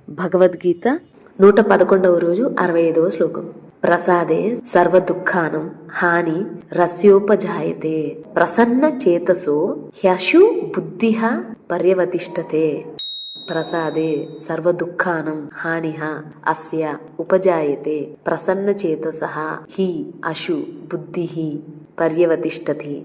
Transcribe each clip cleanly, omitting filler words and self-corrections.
భగవద్గీత 111వ రోజు 65వ శ్లోకం. ప్రసాదే సర్వ దుఃఖానం హాని రస్యోపజాయతే ప్రసన్న చేతసో హ్యశు బుద్ధిః పర్యవతిష్టతే. ప్రసాదే సర్వ దుఃఖానం హానిః అస్య ఉపజాయతే ప్రసన్న చేతసః హి అశు బుద్ధిః పర్యవతిష్టతి.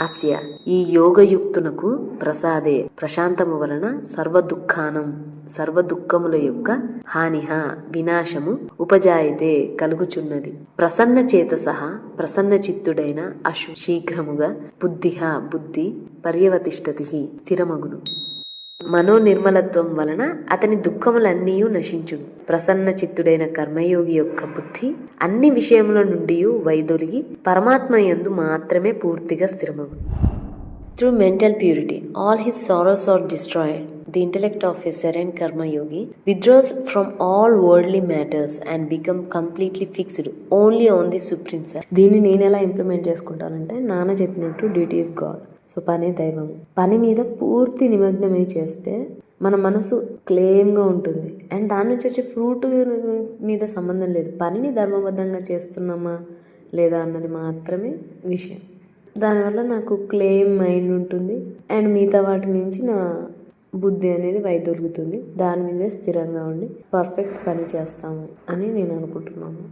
అస్య ఈ యోగయుక్తునకు ప్రసాదే ప్రశాంతము వలన సర్వ దుఃఖానం సర్వ దుఃఖముల యొక్క హానిహ వినాశము ఉపజాయితే కలుగుచున్నది. ప్రసన్న చేతసః ప్రసన్న చిత్తుడైన అశు శీఘ్రముగా బుద్ధిహ బుద్ధి పర్యవతిష్టతి స్థిరమగును. మనోనిర్మలత్వం వలన అతని దుఃఖములన్నీ నశించును. ప్రసన్న చిత్తుడైన కర్మయోగి యొక్క బుద్ధి అన్ని విషయముల నుండి వైదొలిగి పరమాత్మ యందు మాత్రమే పూర్తిగా స్థిరమగును. Through mental purity, all his sorrows are destroyed. The intellect of a serene karma yogi withdraws from all worldly matters and become completely fixed only on the supreme self. దీన్ని నేను ఎలా ఇంప్లిమెంట్ చేసుకుంటానంటే, నాన్న చెప్పినట్టు డ్యూటీ ఈజ్ గాడ్. సో పనే దైవం. పని మీద పూర్తి నిమగ్నమై చేస్తే మన మనసు క్లేమ్గా ఉంటుంది. అండ్ దాని నుంచి వచ్చే ఫ్రూట్ మీద సంబంధం లేదు. పనిని ధర్మబద్ధంగా చేస్తున్నామా లేదా అన్నది మాత్రమే విషయం. దానివల్ల నాకు క్లెయిమ్ మైండ్ ఉంటుంది. అండ్ మిగతా వాటి నుంచి నా బుద్ధి అనేది వైదొలుగుతుంది. దాని మీదే స్థిరంగా ఉండి పర్ఫెక్ట్ పని చేస్తాము అని నేను అనుకుంటున్నాను.